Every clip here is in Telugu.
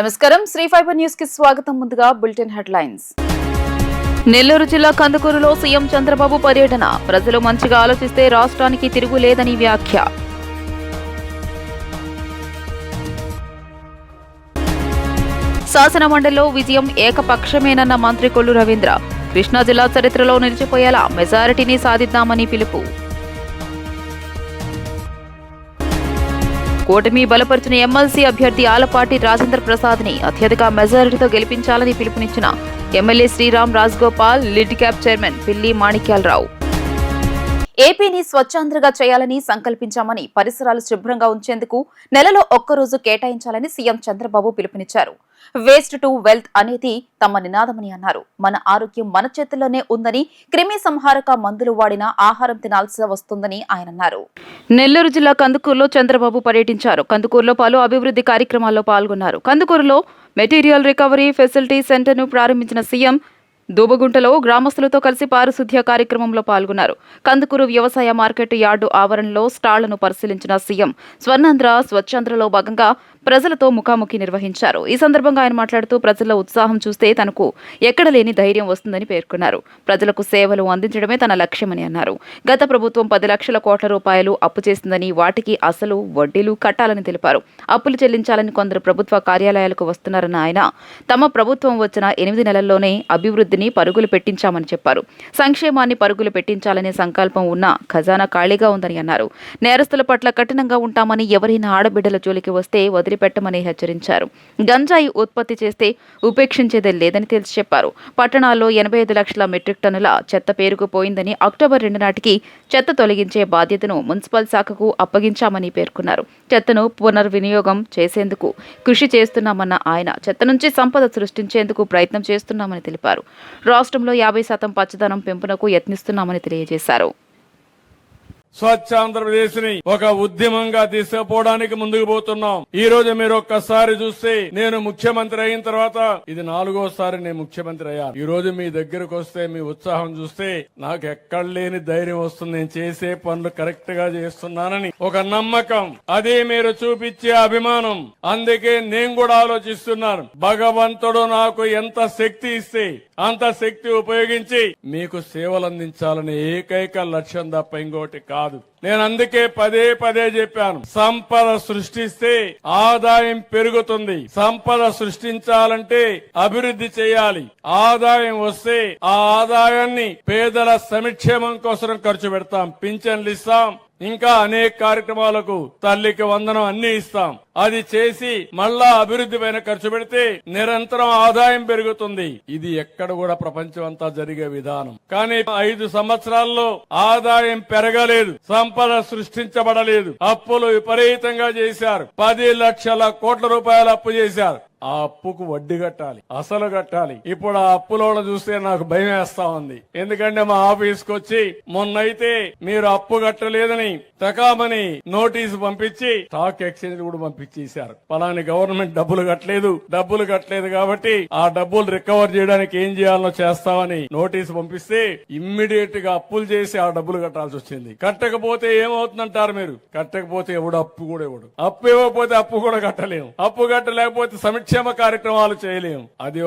నమస్కారం శ్రీ ఫైబర్ న్యూస్ కి స్వాగతం. ముందుగా బులెటిన్ హెడ్లైన్స్. నెల్లూరు జిల్లా కందుకూరులో సీఎం చంద్రబాబు పర్యటన. ప్రజలు మంచిగా ఆలోచిస్తే రాష్ట్రానికి తిరుగులేదని వ్యాఖ్య. శాసన మండలిలో విజయం ఏకపక్షమేనన్న మంత్రి కొల్లు రవీంద్ర. కృష్ణా జిల్లా చరిత్రలో నిలిచిపోయేలా మెజారిటీని సాధిద్దామని పిలుపు. కూటమి బలపరిచిన ఎమ్మెల్సీ అభ్యర్థి ఆలపాటి రాజేంద్ర ప్రసాద్ ని అత్యధిక మెజారిటీతో గెలిపించాలని పిలుపునిచ్చిన MLA Sriram Rajagopal, lid cap chairman Pilli Manikyalarao. ఏపీని స్వచ్ఛాంధ్రగా చేయాలని సంకల్పించామని, పరిసరాలు శుభ్రంగా ఉంచేందుకు నెలలో ఒక్కరోజు కేటాయించాలని సీఎం చంద్రబాబు పిలుపునిచ్చారు. వేస్ట్ టు వెల్త్ అనేది తమ నినాదమని అన్నారు. మన ఆరోగ్యం మన చేతుల్లోనే ఉందని, క్రిమి సంహారక మందులు వాడిన ఆహారం తినాల్సి వస్తుందని ఆయన అన్నారు. నెల్లూరు జిల్లా కందుకూరులో చంద్రబాబు పర్యటించారు. కందుకూరులో పలు అభివృద్ధి కార్యక్రమాల్లో పాల్గొన్నారు. కందుకూరులో మెటీరియల్ రికవరీ ఫెసిలిటీ సెంటర్ను ప్రారంభించిన సీఎం దూబగుంటలో గ్రామస్తులతో కలిసి పారిశుద్ధ్య కార్యక్రమంలో పాల్గొన్నారు. కందుకూరు వ్యవసాయ మార్కెట్ యార్డు ఆవరణలో స్టాళ్లను పరిశీలించిన సీఎం స్వర్ణాంధ్ర స్వచ్ఛాంధ్రలో భాగంగా ప్రజలతో ముఖాముఖి నిర్వహించారు. ఈ సందర్భంగా ఆయన మాట్లాడుతూ ప్రజల ఉత్సాహం చూస్తే తనకు ఎక్కడ లేని ధైర్యం వస్తుందని పేర్కొన్నారు. ప్రజలకు సేవలు అందించడమే తన లక్ష్యమని అన్నారు. గత ప్రభుత్వం 10 లక్షల కోట్ల రూపాయలు అప్పు చేసిందని, వాటికి అసలు వడ్డీలు కట్టాలని తెలిపారు. అప్పులు చెల్లించాలని కొందరు ప్రభుత్వ కార్యాలయాలకు వస్తున్నారన్న ఆయన, తమ ప్రభుత్వం వచ్చిన 8 నెలల్లోనే అభివృద్ధిని పరుగులు పెట్టించామని చెప్పారు. సంక్షేమాన్ని పరుగులు పెట్టించాలనే సంకల్పం ఉన్న ఖజానా ఖాళీగా ఉందని అన్నారు. నేరస్తుల పట్ల కఠినంగా ఉంటామని, ఎవరైనా ఆడబిడ్డల జోలికి వస్తే వదిలిపెట్టమని హెచ్చరించారు. గంజాయి ఉత్పత్తి చేస్తే ఉపేక్షించేదే లేదని తేల్చి చెప్పారు. పట్టణాల్లో 85 లక్షల మెట్రిక్ టన్నుల చెత్త పేరుకుపోయిందని, అక్టోబర్ 2 నాటికి చెత్త తొలగించే బాధ్యతను మున్సిపల్ శాఖకు అప్పగించామని పేర్కొన్నారు. చెత్తను పునర్వినియోగం చేసేందుకు కృషి చేస్తున్నామన్న ఆయన, చెత్త నుంచి సంపద సృష్టించేందుకు ప్రయత్నం చేస్తున్నామని తెలిపారు. రాష్ట్రంలో 50% పచ్చదనం పెంపునకు యత్నిస్తున్నామని తెలియజేశారు. స్వచ్ఛ ఆంధ్రప్రదేశ్ ని ఒక ఉద్యమంగా తీసుకుపోవడానికి ముందుకు పోతున్నాం. ఈ రోజు మీరు ఒక్కసారి చూస్తే, నేను ముఖ్యమంత్రి అయిన తర్వాత ఇది 4వ నేను ముఖ్యమంత్రి అయ్యాను. ఈ రోజు మీ దగ్గరకు వస్తే మీ ఉత్సాహం చూస్తే నాకు ఎక్కడ లేని ధైర్యం వస్తుంది. నేను చేసే పనులు కరెక్ట్ గా చేస్తున్నానని ఒక నమ్మకం, అదే మీరు చూపించే అభిమానం. అందుకే నేను కూడా ఆలోచిస్తున్నాను, భగవంతుడు నాకు ఎంత శక్తి ఇస్తే అంత శక్తి ఉపయోగించి మీకు సేవలు అందించాలని ఏకైక లక్ష్యం తప్ప ఇంకోటి కాదు. నేను అందుకే పదే చెప్పాను, సంపద సృష్టిస్తే ఆదాయం పెరుగుతుంది. సంపద సృష్టించాలంటే అభివృద్ధి చేయాలి. ఆదాయం వస్తే ఆ ఆదాయాన్ని పేదల సంక్షేమం కోసం ఖర్చు పెడతాం. పింఛన్లు ఇస్తాం, ఇంకా అనేక కార్యక్రమాలకు తల్లికి వందనం అన్ని ఇస్తాం. అది చేసి మళ్ళా అభివృద్ధి పైన ఖర్చు పెడితే నిరంతరం ఆదాయం పెరుగుతుంది. ఇది ఎక్కడ కూడా ప్రపంచం అంతా జరిగే విధానం. కానీ 5 సంవత్సరాల్లో ఆదాయం పెరగలేదు, సంపద సృష్టించబడలేదు. అప్పులు విపరీతంగా చేశారు. 10 లక్షల కోట్ల రూపాయలు అప్పు చేశారు. ఆ అప్పుకు వడ్డీ కట్టాలి, అసలు కట్టాలి. ఇప్పుడు ఆ అప్పులో చూస్తే నాకు భయం వేస్తా ఉంది. ఎందుకంటే మా ఆఫీస్కి వచ్చి మొన్నైతే మీరు అప్పు కట్టలేదని తకామని నోటీసు పంపించి స్టాక్ ఎక్స్చేంజ్ కూడా పంపించేశారు. పలాని గవర్నమెంట్ డబ్బులు కట్టలేదు కాబట్టి ఆ డబ్బులు రికవర్ చేయడానికి ఏం చేయాలో చేస్తామని నోటీసు పంపిస్తే ఇమ్మీడియట్ గా అప్పులు చేసి ఆ డబ్బులు కట్టాల్సి వచ్చింది. కట్టకపోతే ఏమవుతుందంటారు మీరు? కట్టకపోతే ఎవడు అప్పు కూడా ఇవ్వడు. అప్పు ఇవ్వకపోతే అప్పు కూడా కట్టలేము. అప్పు కట్టలేకపోతే సంక్షేమ కార్యక్రమాలు చేయలేము. అది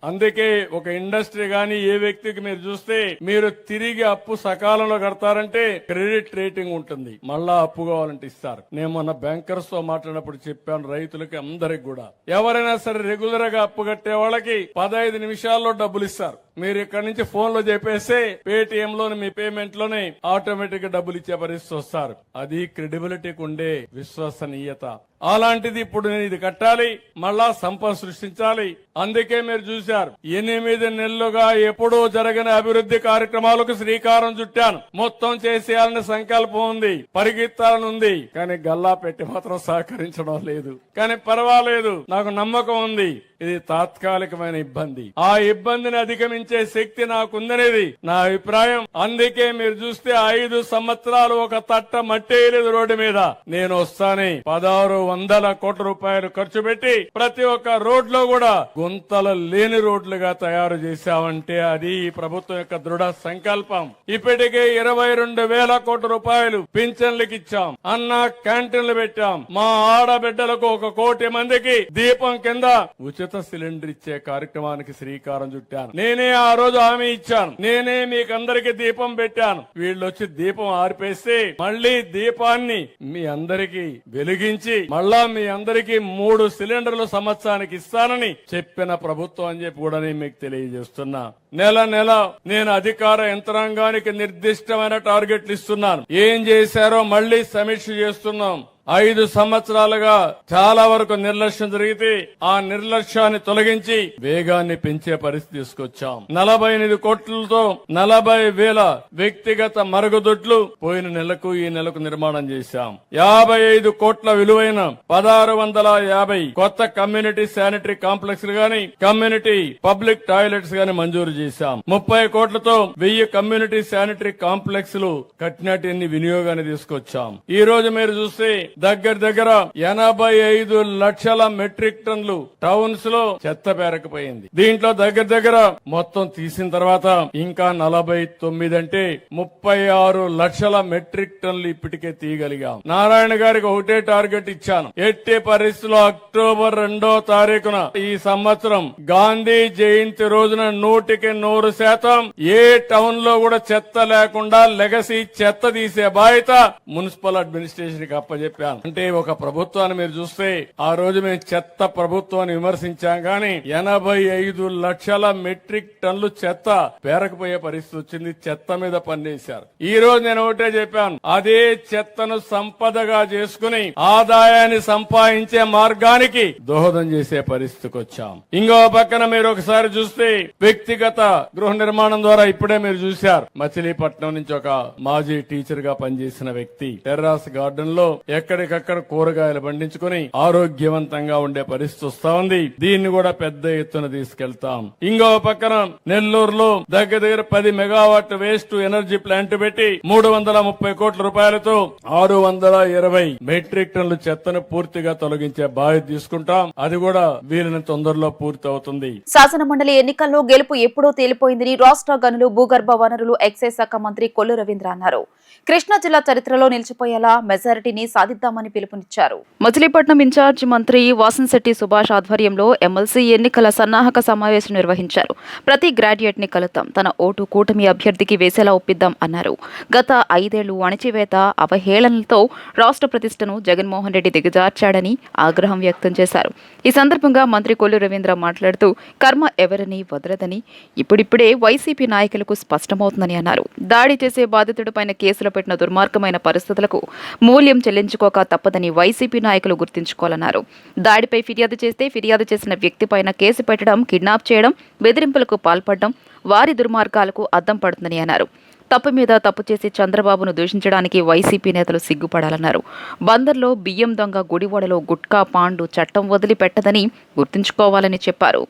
అందుకే ఒక ఇండస్ట్రీ గాని ఏ వ్యక్తికి మీరు చూస్తే, మీరు తిరిగి అప్పు సకాలంలో కడతారంటే క్రెడిట్ రేటింగ్ ఉంటుంది. మళ్ళా అప్పు కావాలంటే ఇస్తారు. నేను మొన్న బ్యాంకర్స్ తో మాట్లాడినప్పుడు చెప్పాను, రైతులకి అందరికి కూడా ఎవరైనా సరే రెగ్యులర్ గా అప్పు కట్టే వాళ్ళకి 15 నిమిషాల్లో డబ్బులు ఇస్తారు. మీరు ఇక్కడ నుంచి ఫోన్ లో చెప్పేస్తే పేటిఎం లోని మీ పేమెంట్ లోనే ఆటోమేటిక్ గా డబ్బులు ఇచ్చే పరిస్థితి వస్తారు. అది క్రెడిబిలిటీకి ఉండే విశ్వసనీయత. అలాంటిది ఇప్పుడు నేను ఇది కట్టాలి, మళ్ళా సంపద సృష్టించాలి. అందుకే మీరు చూశారు 8 నెలలుగా ఎప్పుడూ జరగని అభివృద్ధి కార్యక్రమాలకు శ్రీకారం చుట్టాను. మొత్తం చేసేయాలని సంకల్పం ఉంది, పరిగెత్తాలని ఉంది. కానీ గల్లా పెట్టి మాత్రం సహకరించడం లేదు. కానీ పర్వాలేదు, నాకు నమ్మకం ఉంది. ఇది తాత్కాలికమైన ఇబ్బంది. ఆ ఇబ్బందిని అధిగమించే శక్తి నాకుందనేది నా అభిప్రాయం. అందుకే మీరు చూస్తే 5 సంవత్సరాలు ఒక తట్ట మట్టేయలేదు రోడ్డు మీద. నేను వస్తానే 1600 కోట్ల రూపాయలు ఖర్చు పెట్టి ప్రతి ఒక్క రోడ్లో కూడా గుంతలు లేని రోడ్లుగా తయారు చేశామంటే అది ఈ ప్రభుత్వం యొక్క దృఢ సంకల్పం. ఇప్పటికే 22,000 కోట్ల రూపాయలు పింఛన్లకు ఇచ్చాం, అన్న క్యాంటీన్లు పెట్టాం. మా ఆడబిడ్డలకు 1 కోటి మందికి దీపం కింద ఉచిత సిలిండర్ ఇచ్చే కార్యక్రమానికి శ్రీకారం చుట్టాను. నేనే ఆ రోజు హామీ ఇచ్చాను. నేనే మీకందరికి దీపం పెట్టాను. వీళ్ళు వచ్చి దీపం ఆర్పేస్తే మళ్లీ దీపాన్ని మీ అందరికి వెలిగించి మళ్ళా మీ అందరికి 3 సిలిండర్లు సంవత్సరానికి ఇస్తానని చెప్పిన ప్రభుత్వం అని చెప్పి కూడా నేను మీకు తెలియజేస్తున్నా. నెల నెల నేను అధికార యంత్రాంగానికి నిర్దిష్టమైన టార్గెట్లు ఇస్తున్నాను. ఏం చేశారో మళ్లీ సమీక్ష చేస్తున్నాం. 5 సంవత్సరాలుగా చాలా వరకు నిర్లక్ష్యం జరిగితే ఆ నిర్లక్ష్యాన్ని తొలగించి వేగాన్ని పెంచే పరిస్థితి తీసుకొచ్చాం. 48 కోట్లతో 40,000 వ్యక్తిగత మరుగుదొడ్లు పోయిన నెలకు ఈ నెలకు నిర్మాణం చేశాం. 55 కోట్ల విలువైన 1650 కొత్త కమ్యూనిటీ శానిటరీ కాంప్లెక్స్ గాని కమ్యూనిటీ పబ్లిక్ టాయిలెట్స్ గాని మంజూరు చేశాం. 30 కోట్లతో 1000 కమ్యూనిటీ శానిటరీ కాంప్లెక్స్ లు కట్టినటిని వినియోగాన్ని తీసుకొచ్చాం. ఈ రోజు మీరు చూస్తే దగ్గర 85 లక్షల మెట్రిక్ టన్లు టౌన్స్ లో చెత్త పేరకపోయింది. దీంట్లో దగ్గర మొత్తం తీసిన తర్వాత ఇంకా 49 అంటే 36 లక్షల మెట్రిక్ టన్లు ఇప్పటికే తీయగలిగాం. నారాయణ గారికి ఒకటే టార్గెట్ ఇచ్చాను. ఎట్టి పరిస్థితుల్లో అక్టోబర్ 2వ తారీఖున ఈ సంవత్సరం గాంధీ జయంతి రోజున 100% ఏ టౌన్ లో కూడా చెత్త లేకుండా లెగసీ చెత్త తీసే బాధ్యత మున్సిపల్ అడ్మినిస్ట్రేషన్ కి అప్పచెప్పాను. అంటే ఒక ప్రభుత్వాన్ని మీరు చూస్తే ఆ రోజు మేము చెత్త ప్రభుత్వాన్ని విమర్శించాం కానీ 85 లక్షల మెట్రిక్ టన్లు చెత్త పేరకపోయే పరిస్థితి వచ్చింది. చెత్త మీద పనిచేశారు. ఈ రోజు నేను ఒకటే చెప్పాను, అదే చెత్తను సంపదగా చేసుకుని ఆదాయాన్ని సంపాదించే మార్గానికి దోహదం చేసే పరిస్థితికి వచ్చాం. ఇంకో పక్కన మీరు ఒకసారి చూస్తే వ్యక్తిగత గృహ నిర్మాణం ద్వారా ఇప్పుడే మీరు చూశారు, మచిలీపట్నం నుంచి ఒక మాజీ టీచర్ గా పనిచేసిన వ్యక్తి టెర్రాస్ గార్డెన్ లో ఎక్కడికక్కడ కూరగాయలు పండించుకుని ఆరోగ్యవంతంగా ఉండే పరిస్థితి వస్తా ఉంది. దీన్ని కూడా పెద్ద ఎత్తున తీసుకెళ్తాం. ఇంకో పక్కన నెల్లూరులో దగ్గర 10 మెగావాట్ వేస్ట్ ఎనర్జీ ప్లాంట్ పెట్టి 330 కోట్ల రూపాయలతో 620 మెట్రిక్ టన్నుల చెత్తను పూర్తిగా తొలగించే బాధ్యత తీసుకుంటాం. అది కూడా వీరిని తొందరలో పూర్తి అవుతుంది. శాసన మండలి ఎన్నికల్లో గెలుపు ఎప్పుడో తేలిపోయిందని రాష్ట్ర గనులు భూగర్భ వనరులు ఎక్సైజ్ శాఖ మంత్రి కొల్లు రవీంద్ర అన్నారు. కృష్ణా జిల్లా చరిత్రలో నిలిచిపోయేలా మెజారిటీని సాధిద్దామని పిలుపునిచ్చారు. మచిలీపట్నం ఇన్ఛార్జ్ మంత్రి వాసంశెట్టి సుభాష్ ఆధ్వర్యంలో ఎమ్మెల్సీ ఎన్నికల సన్నాహక సమావేశం నిర్వహించారు. ప్రతి గ్రాడ్యుయేట్ ని కలుద్దాం, తన ఓటు కూటమి అభ్యర్థికి వేసేలా ఒప్పిద్దాం అన్నారు. గత 5 ఏళ్లు అణచివేత అవహేళనలతో రాష్ట్ర ప్రతిష్టను జగన్మోహన్ రెడ్డి దిగజార్చాడని ఆగ్రహం వ్యక్తం చేశారు. ఈ సందర్భంగా మంత్రి కొల్లు రవీంద్ర మాట్లాడుతూ కర్మ ఎవరిని వదలదని ఇప్పుడిప్పుడే వైసీపీ నాయకులకు స్పష్టమవుతుందని అన్నారు. దాడి చేసే బాధితుడిపైన కేసులు పెట్టిన దుర్మార్గమైన పరిస్థితులకు మూల్యం చెల్లించుకోక తప్పదని వైసీపీ నాయకులు గుర్తుంచుకోవాలన్నారు. దాడిపై ఫిర్యాదు చేస్తే ఫిర్యాదు చేసిన వ్యక్తిపైన కేసు పెట్టడం, కిడ్నాప్ చేయడం, బెదిరింపులకు పాల్పడడం వారి దుర్మార్గాలకు అద్దం పడుతుందని అన్నారు. తప్పు మీద తప్పు చేసి చంద్రబాబును దూషించడానికి వైసీపీ నేతలు సిగ్గుపడాలన్నారు. బందర్లో బియ్యం దొంగ, గుడివాడలో గుట్కా పాండు చట్టం వదిలిపెట్టదని గుర్తుంచుకోవాలని చెప్పారు.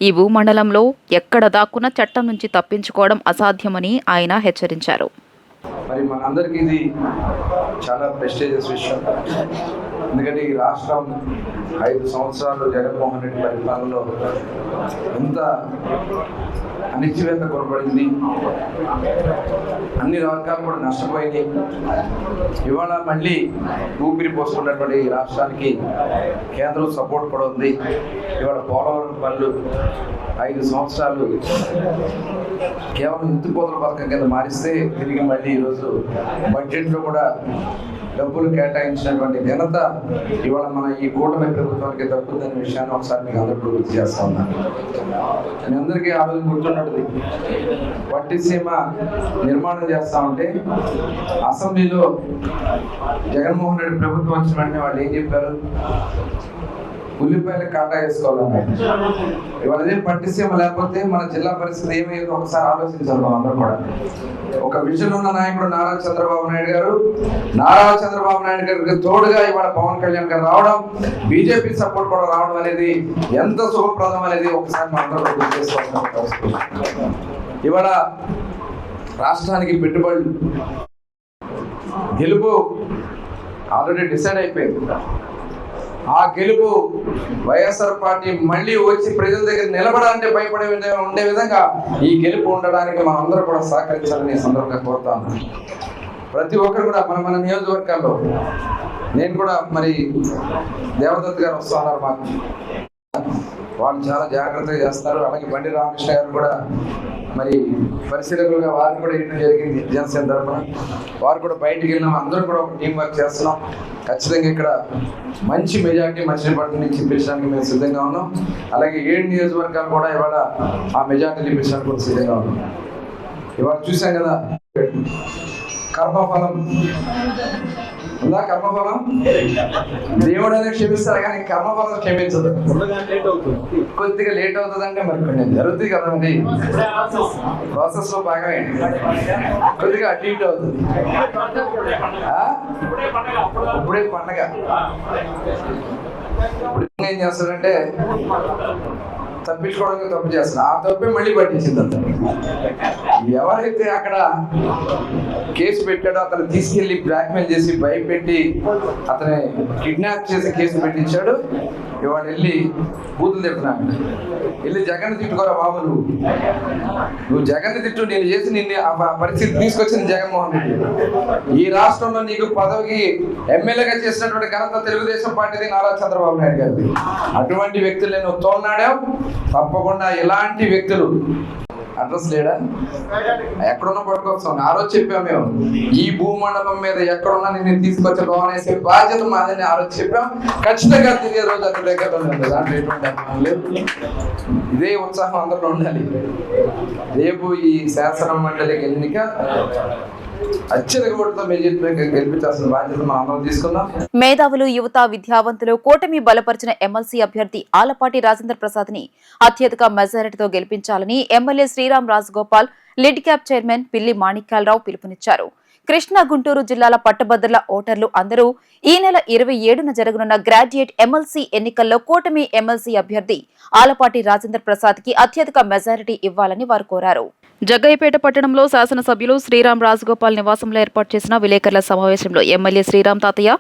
ఈ భూమండలంలో ఎక్కడ దాక్కున్న చట్టం నుంచి తప్పించుకోవడం అసాధ్యమని ఆయన హెచ్చరించారు. మరి మనందరికీ ఇది చాలా ప్రెస్టీజియస్ విషయం. ఎందుకంటే ఈ రాష్ట్రం 5 సంవత్సరాలు జగన్మోహన్ రెడ్డి పరిపాలనలో ఎంత అనిశ్చిత కొనబడింది, అన్ని వర్గాలు కూడా నష్టపోయింది. ఇవాళ మళ్ళీ ఊపిరి పోసుకున్నటువంటి ఈ రాష్ట్రానికి కేంద్రం సపోర్ట్ కూడా ఉంది. ఇవాళ పోలవరం పనులు 5 సంవత్సరాలు కేవలం ఎత్తిపోతల పథకం కింద మారిస్తే తిరిగి మళ్ళీ ఈరోజు బడ్జెట్లో కూడా డబ్బులు కేటాయించినటువంటి ఘనత ఇవాళ మన ఈ కూటమి ప్రభుత్వానికి దక్కుతుందనే విషయాన్ని ఒకసారి మీకు అందరికీ గుర్తు చేస్తా ఉన్నాను. మీ అందరికీ ఆ రోజు గుర్తున్నది, పట్టిసీమ నిర్మాణం చేస్తా ఉంటే అసెంబ్లీలో జగన్మోహన్ రెడ్డి ప్రభుత్వం వచ్చిన వెంటనే వాళ్ళు ఏం చెప్పారు, ఉల్లిపాయలు కాటా వేసుకోవాలన్నారు. ఇవాళ అదే పట్టిసీమ లేకపోతే మన జిల్లా పరిస్థితి ఏమయ్యేదో ఒకసారి ఆలోచించాలి మనం అందరూ కూడా. ఒక విజన్ ఉన్న నాయకుడు నారా చంద్రబాబు నాయుడు గారికి తోడుగా ఇవాళ పవన్ కళ్యాణ్ గారు రావడం, బీజేపీ సపోర్ట్ కూడా రావడం అనేది ఎంత శుభప్రదం అనేది ఒకసారి మనం అందరూ చేసుకోవాల్సిన. ఇవాళ రాష్ట్రానికి పెట్టుబడులు గెలుపు ఆల్రెడీ డిసైడ్ అయిపోయింది. ఆ గెలుపు వైఎస్ఆర్ పార్టీ మళ్ళీ వచ్చి ప్రజల దగ్గర నిలబడాలంటే భయపడే ఉండే విధంగా ఈ గెలుపు ఉండడానికి మనం అందరూ కూడా సహకరించాలని సందర్భంగా కోరుతాను. ప్రతి ఒక్కరు కూడా మన నియోజకవర్గాల్లో నేను కూడా మరి దేవదత్ గారు వస్తూ ఉన్నారు మాకు, వాళ్ళు చాలా జాగ్రత్తగా చేస్తారు. అలాగే బండి రామకృష్ణ గారు కూడా మరి పరిశీలకులుగా వారిని కూడా ఇవ్వడం జరిగింది జనసేన తరఫున. వారు కూడా బయటికి వెళ్ళినాం, అందరూ కూడా ఒక టీం వర్క్ చేస్తున్నాం. ఖచ్చితంగా ఇక్కడ మంచి మెజార్టీ మచిలీపట్నం నుంచి ఇప్పించడానికి మేము సిద్ధంగా ఉన్నాం. అలాగే 7 నియోజకవర్గాలు కూడా ఇవాళ ఆ మెజార్టీలు ఇప్పించడానికి కూడా సిద్ధంగా ఉన్నాం. ఇవాళ చూసాం కదా కర్మఫలం ఉందా? కర్మఫలం దేవుడు అనేది క్షమిస్తారు కానీ కర్మఫలం క్షమించదు. కొద్దిగా లేట్ అవుతుంది అంటే మరి కొన్ని జరుగుతుంది కదా, మరి ప్రాసెస్ లో భాగమే కొద్దిగా అటు ఇటు అవుతుంది. ఇప్పుడే పండగ. ఇప్పుడు ఏం చేస్తాడంటే తప్పించుకోవడానికి తప్పు చేస్తాడు, ఆ తప్పే మళ్ళీ పట్టించింది. అంత ఎవరైతే అక్కడ కేసు పెట్టాడో అతను తీసుకెళ్లి బ్లాక్మెయిల్ చేసి భయపెట్టి అతని కిడ్నాప్ చేసి కేసు పెట్టించాడు. ఇవాళ వెళ్ళి బూతులు తిడుతున్నాడు. వెళ్ళి జగన్ తిట్టుకోరా బాబు, నువ్వు జగన్ తిట్టు, నేను చేసి నిన్ను ఆ పరిస్థితి తీసుకొచ్చింది జగన్మోహన్ రెడ్డి. ఈ రాష్ట్రంలో నీకు పదవికి ఎమ్మెల్యేగా చేసినటువంటి ఘనత తెలుగుదేశం పార్టీది నారా చంద్రబాబు నాయుడు గారిది. అటువంటి వ్యక్తులు నేను తోలనాడావు. తప్పకుండా ఇలాంటి వ్యక్తులు అడ్రస్ లేడా? ఎక్కడున్నా పట్టుకొస్తాం. ఆ రోజు చెప్పాం మేము, ఈ భూమండలం మీద ఎక్కడున్నా నేను తీసుకొచ్చి లోనేసే బాధ్యత మాదని ఆ రోజు చెప్పాం. ఖచ్చితంగా తిరిగే రోజు అక్కడ దగ్గర ఉంది. దాంట్లో ఎటువంటి అర్థం లేదు. ఇదే ఉత్సాహం అందరిలో ఉండాలి. రేపు ఈ శాసన మండలి ఎన్నిక మేధావులు, యువత, విద్యావంతులు కూటమి బలపరిచిన ఎమ్మెల్సీ అభ్యర్థి ఆలపాటి రాజేంద్ర ప్రసాద్ ని అత్యధిక మెజారిటీతో గెలిపించాలని MLA Sriram Rajagopal, lid cap chairman Pilli Manikyalarao పిలుపునిచ్చారు. కృష్ణా, గుంటూరు జిల్లాల పట్టభద్రుల ఓటర్లు అందరూ ఈ నెల 27న జరగనున్న గ్రాడ్యుయేట్ ఎమ్మెల్సీ ఎన్నికల్లో కూటమి ఎమ్మెల్సీ అభ్యర్థి ఆలపాటి రాజేంద్ర ప్రసాద్ కి అత్యధిక మెజారిటీ ఇవ్వాలని వారు కోరారు. జగ్గయ్యపేట పట్టణంలో శాసనసభ్యులు శ్రీరామ్ రాజగోపాల్ నివాసంలో ఏర్పాటు చేసిన విలేకరుల సమావేశంలో ఎమ్మెల్యే శ్రీరామ్ తాతయ్య,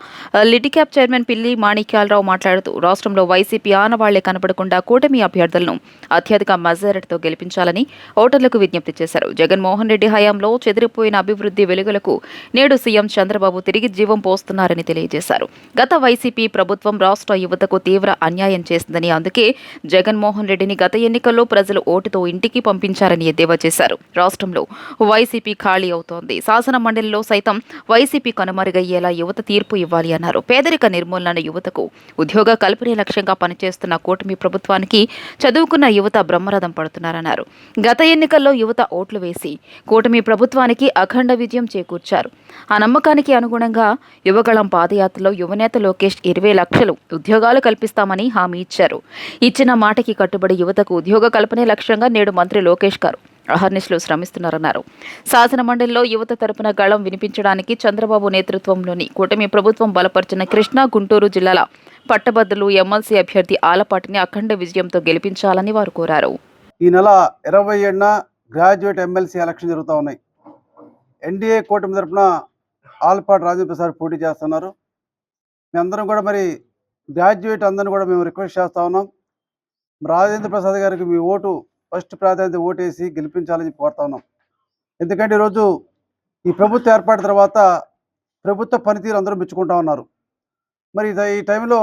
lid cap chairman Pilli Manikyalarao మాట్లాడుతూ రాష్ట్రంలో వైసీపీ ఆనవాళ్లే కనపడకుండా కూటమి అభ్యర్థులను అత్యధిక మెజారిటీతో గెలిపించాలని ఓటర్లకు విజ్ఞప్తి చేశారు. జగన్మోహన్ రెడ్డి హయాంలో చెదిరిపోయిన అభివృద్ధి వెలుగులకు నేడు సీఎం చంద్రబాబు తిరిగి జీవం పోస్తున్నారని తెలియజేశారు. గత వైసీపీ ప్రభుత్వం రాష్ట్ర యువతకు తీవ్ర అన్యాయం చేసిందని, అందుకే జగన్మోహన్ రెడ్డిని గత ఎన్నికల్లో ప్రజలు ఓటుతో ఇంటికి పంపించారని ఎద్దేవా చేశారు. రాష్ట్రంలో వైసీపీ ఖాళీ అవుతోంది. శాసన మండలిలో సైతం వైసీపీ కనుమరుగయ్యేలా యువత తీర్పు ఇవ్వాలి అన్నారు. పేదరిక నిర్మూలన, యువతకు ఉద్యోగ కల్పనే లక్ష్యంగా పనిచేస్తున్న కూటమి ప్రభుత్వానికి చదువుకున్న యువత బ్రహ్మరథం పడుతున్నారన్నారు. గత ఎన్నికల్లో యువత ఓట్లు వేసి కూటమి ప్రభుత్వానికి అఖండ విజయం చేకూర్చారు. ఆ నమ్మకానికి అనుగుణంగా యువగళం పాదయాత్రలో యువనేత లోకేష్ 20 లక్షలు ఉద్యోగాలు కల్పిస్తామని హామీ ఇచ్చారు. ఇచ్చిన మాటకి కట్టుబడి యువతకు ఉద్యోగ కల్పనే లక్ష్యంగా నేడు మంత్రి లోకేష్ గారు అహర్నిశలు శ్రమిస్తున్నారన్నారు. శాసన మండలిలో యువత తరపున గళం వినిపించడానికి చంద్రబాబు నేతృత్వంలోని కూటమి ప్రభుత్వం బలపరిచిన కృష్ణా, గుంటూరు జిల్లాల పట్టభద్రులు ఎమ్మెల్సీ అభ్యర్థి ఆలపాటిని అఖండ విజయంతో గెలిపించాలని వారు కోరారు. ఈ నెల 27న గ్రాడ్యుయేట్ ఎమ్మెల్సీ ఎలక్షన్ జరుగుతూ ఉన్నాయి. ఎన్డీఏ కూటమి తరపున ఆలపాటి రాజేంద్ర ప్రసాద్ పోటీ చేస్తున్నారు. మేమందరం కూడా మరి గ్రాడ్యుయేట్ అందరిని కూడా మేము రిక్వెస్ట్ చేస్తూ ఉన్నాం. రాజేంద్ర ప్రసాద్ గారికి మీ ఓటు ఫస్ట్ ప్రాధాన్యత ఓటేసి గెలిపించాలని కోరుతా ఉన్నాం. ఎందుకంటే ఈరోజు ఈ ప్రభుత్వం ఏర్పాటు తర్వాత ప్రభుత్వ పనితీరు అందరూ మెచ్చుకుంటా ఉన్నారు. మరి ఈ టైంలో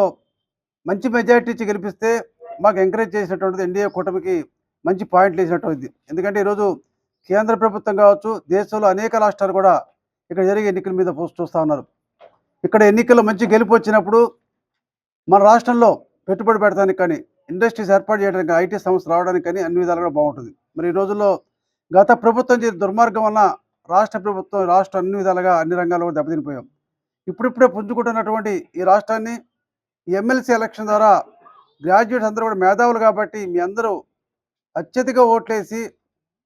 మంచి మెజారిటీ ఇచ్చి గెలిపిస్తే మాకు ఎంకరేజ్ చేసినటువంటిది ఎన్డీఏ కూటమికి మంచి పాయింట్లు వేసినటువంటిది. ఎందుకంటే ఈరోజు కేంద్ర ప్రభుత్వం కావచ్చు, దేశంలో అనేక రాష్ట్రాలు కూడా ఇక్కడ జరిగే ఎన్నికల మీద చూస్తూ ఉన్నారు. ఇక్కడ ఎన్నికల్లో మంచి గెలుపు వచ్చినప్పుడు మన రాష్ట్రంలో పెట్టుబడి పెడతానికి కానీ, ఇండస్ట్రీస్ ఏర్పాటు చేయడానికి, ఐటీ సంస్థలు రావడానికి కానీ అన్ని విధాలుగా బాగుంటుంది. మరి ఈ రోజుల్లో గత ప్రభుత్వం చేసే దుర్మార్గం వల్ల రాష్ట్రం అన్ని విధాలుగా అన్ని రంగాల్లో కూడా దెబ్బతినిపోయాం. ఇప్పుడిప్పుడే పుంజుకుంటున్నటువంటి ఈ రాష్ట్రాన్ని ఎమ్మెల్సీ ఎలక్షన్ ద్వారా గ్రాడ్యుయేట్స్ అందరూ కూడా మేధావులు కాబట్టి మీ అందరూ అత్యధిక ఓట్లేసి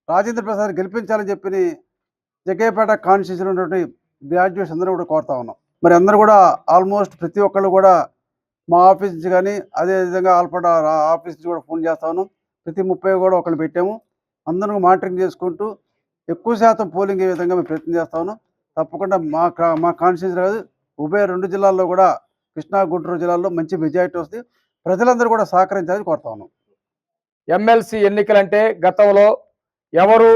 రాజేంద్ర ప్రసాద్ గెలిపించాలని చెప్పి జగ్గయ్యపేట కాన్స్టిట్యూన్సీలో ఉన్నటువంటి గ్రాడ్యుయేట్స్ అందరూ కూడా కోరుతా ఉన్నాం. మరి అందరూ కూడా ఆల్మోస్ట్ ప్రతి ఒక్కళ్ళు కూడా మా ఆఫీస్ నుంచి కానీ అదేవిధంగా ఆల్పడ ఆఫీస్ నుంచి కూడా ఫోన్ చేస్తా ఉన్నాం. ప్రతి 30 కూడా ఒకళ్ళు పెట్టాము. అందరూ మానిటరింగ్ చేసుకుంటూ ఎక్కువ శాతం పోలింగ్ ఏ విధంగా మేము ప్రయత్నం చేస్తా ఉన్నాం. తప్పకుండా మా కాన్స్టిట్యూన్సీ కాదు, ఉభయ 2 జిల్లాల్లో కూడా కృష్ణా గుంటూరు జిల్లాల్లో మంచి మెజారిటీ వస్తుంది. ప్రజలందరూ కూడా సహకరించాలని కోరుతా ఉన్నాం. ఎమ్మెల్సీ ఎన్నికలంటే గతంలో ఎవరు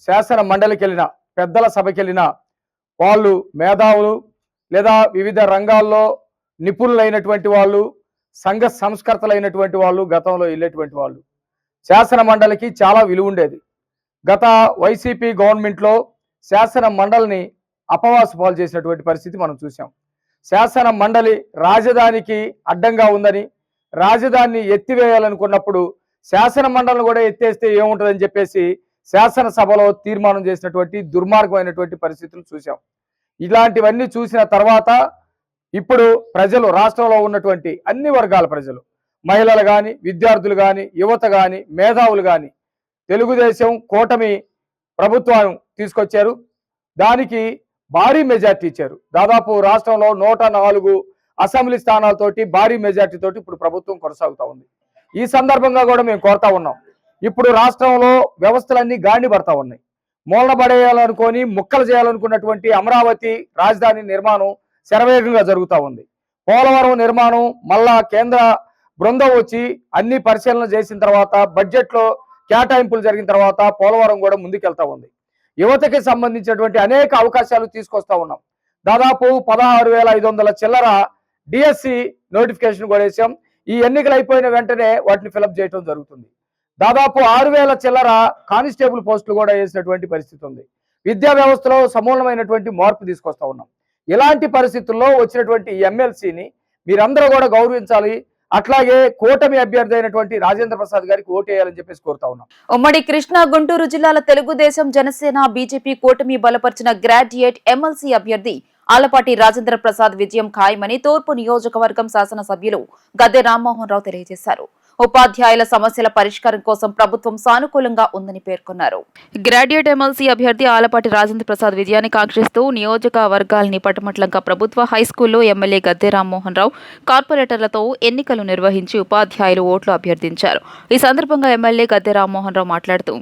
శాసన మండలికి వెళ్ళినా, పెద్దల సభకి వెళ్ళినా వాళ్ళు మేధావులు లేదా వివిధ రంగాల్లో నిపుణులైనటువంటి వాళ్ళు, సంఘ సంస్కర్తలైనటువంటి వాళ్ళు గతంలో వెళ్ళేటువంటి వాళ్ళు. శాసన మండలికి చాలా విలువ ఉండేది. గత వైసీపీ గవర్నమెంట్లో శాసన మండలిని అపవాసు పాలు చేసినటువంటి పరిస్థితి మనం చూసాం. శాసన మండలి రాజధానికి అడ్డంగా ఉందని, రాజధానిని ఎత్తివేయాలనుకున్నప్పుడు శాసన మండలిని కూడా ఎత్తేస్తే ఏముంటుందని చెప్పేసి శాసనసభలో తీర్మానం చేసినటువంటి దుర్మార్గమైనటువంటి పరిస్థితులు చూసాం. ఇలాంటివన్నీ చూసిన తర్వాత ఇప్పుడు ప్రజలు, రాష్ట్రంలో ఉన్నటువంటి అన్ని వర్గాల ప్రజలు, మహిళలు కానీ, విద్యార్థులు కానీ, యువత కానీ, మేధావులు కానీ తెలుగుదేశం కూటమి ప్రభుత్వం తీసుకొచ్చారు. దానికి భారీ మెజార్టీ ఇచ్చారు. దాదాపు రాష్ట్రంలో 104 అసెంబ్లీ స్థానాలతోటి భారీ మెజార్టీ తోటి ఇప్పుడు ప్రభుత్వం కొనసాగుతూ ఉంది. ఈ సందర్భంగా కూడా మేము కోరుతా ఉన్నాం, ఇప్పుడు రాష్ట్రంలో వ్యవస్థలన్నీ గాండి పడతా ఉన్నాయి. మూలన పడేయాలనుకొని ముక్కలు చేయాలనుకున్నటువంటి అమరావతి రాజధాని నిర్మాణం శరవేగంగా జరుగుతూ ఉంది. పోలవరం నిర్మాణం మళ్ళా కేంద్ర బృందం వచ్చి అన్ని పరిశీలన చేసిన తర్వాత, బడ్జెట్లో కేటాయింపులు జరిగిన తర్వాత పోలవరం కూడా ముందుకెళ్తా ఉంది. యువతకి సంబంధించినటువంటి అనేక అవకాశాలు తీసుకొస్తా ఉన్నాం. దాదాపు 16,500 చిల్లర డిఎస్సి నోటిఫికేషన్ కూడా వేసాం. ఈ ఎన్నికలు అయిపోయిన వెంటనే వాటిని ఫిలప్ చేయడం జరుగుతుంది. దాదాపు 6,000 చిల్లర కానిస్టేబుల్ పోస్టులు కూడా వేసినటువంటి పరిస్థితి ఉంది. విద్యా వ్యవస్థలో సమూలమైనటువంటి మార్పు తీసుకొస్తా ఉన్నాం. ఇలాంటి పరిస్థితుల్లో వచ్చినటువంటి ఈ ఎమ్మెల్సీని మీరందరూ కూడా గౌరవించాలి. అట్లాగే కూటమి అభ్యర్థి అయినటువంటి రాజేంద్ర ప్రసాద్ గారికి ఓటు వేయాలని చెప్పేసి కోరుతా ఉన్నాం. ఉమ్మడి కృష్ణా గుంటూరు జిల్లాల తెలుగుదేశం, జనసేన, బీజేపీ కూటమి బలపరిచిన గ్రాడ్యుయేట్ ఎమ్మెల్సీ అభ్యర్థి ఆలపాటి రాజేంద్ర ప్రసాద్ విజయం ఖాయమని తూర్పు నియోజకవర్గం శాసనసభ్యులు గద్దె రామ్మోహన్ రావు తెలియజేశారు. ఉపాధ్యాయుల సమస్యల పరిష్కారం కోసం ప్రభుత్వం సానుకూలంగా ఉందని పేర్కొన్నారు. గ్రాడ్యుయేట్ ఎమ్మెల్సీ అభ్యర్థి ఆలపాటి రాజేంద్ర ప్రసాద్ విజయాన్ని కాంక్షిస్తూ నియోజకవర్గాల్ని పట్టమట్లంక ప్రభుత్వ హైస్కూల్లో ఎమ్మెల్యే గద్దె రామ్మోహన్ రావు కార్పొరేటర్లతో ఎన్నికలు నిర్వహించి ఉపాధ్యాయులు ఓట్లు అభ్యర్థించారు. ఈ సందర్భంగా ఎమ్మెల్యే గద్దె రామ్మోహన్ రావు మాట్లాడుతూ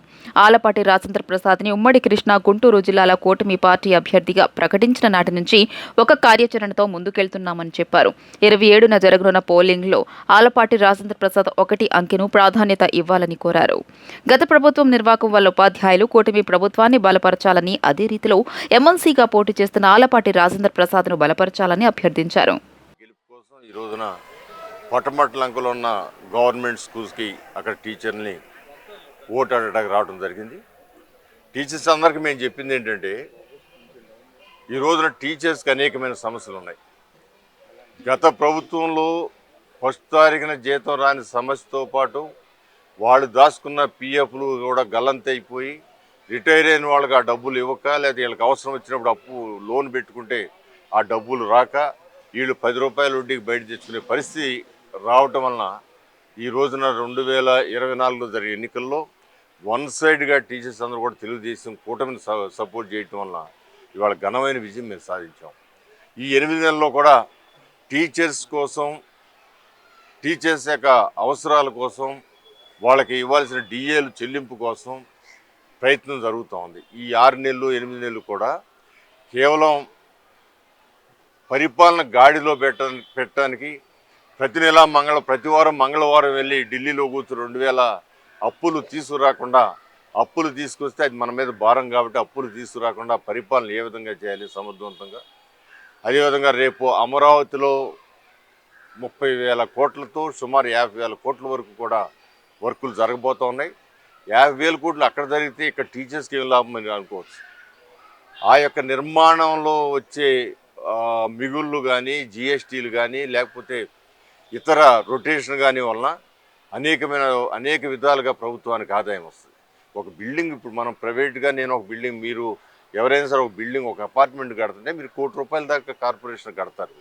ఆలపాటి రాజేంద్ర ప్రసాద్ ని ఉమ్మడి కృష్ణా గుంటూరు జిల్లాల కూటమి పార్టీ అభ్యర్థిగా ప్రకటించిన నాటి నుంచి ఒక కార్యాచరణతో ముందుకెళ్తున్నామని చెప్పారు. 27న జరగనున్న పోలింగ్ లో ఆలపాటి రాజేంద్ర ప్రసాద్ 1 అంకెను ప్రాధాన్యత ఇవ్వాలని కోరారు. గత ప్రభుత్వం నిర్వాహకం వల్ల ఉపాధ్యాయులు కూటమి ప్రభుత్వాన్ని బలపరచాలని, అదే రీతిలో ఎమ్మెల్సీగా పోటీ చేస్తున్న ఆలపాటి రాజేంద్ర ప్రసాద్ ను బలపరచాలని అభ్యర్థించారు. ఈ రోజున పట్టమట్లంకలో ఉన్న గవర్నమెంట్ స్కూల్స్కి అక్కడ టీచర్ని ఓటు అడగడానికి రావడం జరిగింది. టీచర్స్ అందరికీ మేము చెప్పింది ఏంటంటే, ఈ రోజున టీచర్స్కి అనేకమైన సమస్యలు ఉన్నాయి. గత ప్రభుత్వంలో ఫస్ట్ తారీఖున జీతం రాని సమస్యతో పాటు వాళ్ళు దాచుకున్న పిఎఫ్లు కూడా గల్లంతైపోయి రిటైర్ అయిన వాళ్ళకి ఆ డబ్బులు ఇవ్వక, లేదా వీళ్ళకి అవసరం వచ్చినప్పుడు అప్పు లోన్ పెట్టుకుంటే ఆ డబ్బులు రాక వీళ్ళు 10 రూపాయల వడ్డీకి బయట తెచ్చుకునే పరిస్థితి రావటం వలన ఈ రోజున 2024లో జరిగే ఎన్నికల్లో వన్ సైడ్గా టీచర్స్ అందరూ కూడా తెలుగుదేశం కూటమిని సపోర్ట్ చేయటం వలన ఇవాళ ఘనమైన విజయం మేము సాధించాం. ఈ 8 నెలల్లో కూడా టీచర్స్ కోసం, టీచర్స్ యొక్క అవసరాల కోసం, వాళ్ళకి ఇవ్వాల్సిన డిఏలు చెల్లింపు కోసం ప్రయత్నం జరుగుతూ ఉంది. ఈ 6 నెలలు 8 నెలలు కూడా కేవలం పరిపాలన గాడిలో పెట్టడానికి ప్రతి వారం మంగళవారం వెళ్ళి ఢిల్లీలో కూర్చొని 2000 అప్పులు తీసుకురాకుండా, అప్పులు తీసుకొస్తే అది మన మీద భారం కాబట్టి అప్పులు తీసుకురాకుండా పరిపాలన ఏ విధంగా చేయాలి సమర్థవంతంగా. అదేవిధంగా రేపు అమరావతిలో 30,000 కోట్లతో సుమారు 50,000 కోట్ల వరకు కూడా వర్కులు జరగబోతూ ఉన్నాయి. 50,000 కోట్లు అక్కడ జరిగితే ఇక్కడ టీచర్స్కి ఏం లాభం అని అనుకోవచ్చు. ఆ యొక్క నిర్మాణంలో వచ్చే మిగుళ్ళు కానీ, జిఎస్టీలు కానీ, లేకపోతే ఇతర రొటేషన్ కానీ వలన అనేక విధాలుగా ప్రభుత్వానికి ఆదాయం వస్తుంది. ఒక బిల్డింగ్, ఇప్పుడు మనం ప్రైవేట్గా నేను ఒక బిల్డింగ్, మీరు ఎవరైనా సరే ఒక బిల్డింగ్, ఒక అపార్ట్మెంట్ కడుతుంటే మీరు ₹1 కోటి దాకా కార్పొరేషన్ కడతారు.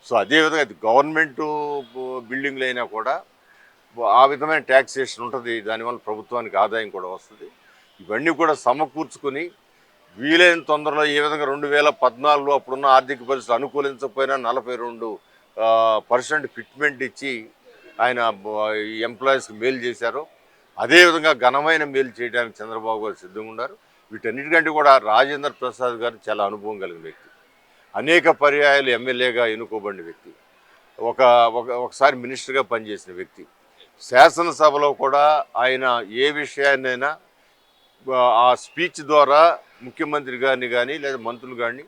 సో అదేవిధంగా అది గవర్నమెంట్ బిల్డింగ్లు అయినా కూడా ఆ విధమైన ట్యాక్సేషన్ ఉంటుంది. దానివల్ల ప్రభుత్వానికి ఆదాయం కూడా వస్తుంది. ఇవన్నీ కూడా సమకూర్చుకుని వీలైన తొందరలో ఏ విధంగా 2014లో అప్పుడున్న ఆర్థిక పరిస్థితులు అనుకూలించకపోయినా 42% ఫిట్మెంట్ ఇచ్చి ఆయన ఎంప్లాయీస్కి మేలు చేశారు. అదేవిధంగా ఘనమైన మేలు చేయడానికి చంద్రబాబు గారు సిద్ధంగా ఉన్నారు. వీటన్నిటికంటే కూడా రాజేంద్ర ప్రసాద్ గారు చాలా అనుభవం కలిగిన వ్యక్తి, అనేక పర్యాయాలు ఎమ్మెల్యేగా ఎన్నుకోబడిన వ్యక్తి, ఒకసారి మినిస్టర్గా పనిచేసిన వ్యక్తి. శాసనసభలో కూడా ఆయన ఏ విషయాన్నైనా ఆ స్పీచ్ ద్వారా ముఖ్యమంత్రి గారిని కానీ లేదా మంత్రులు కానీ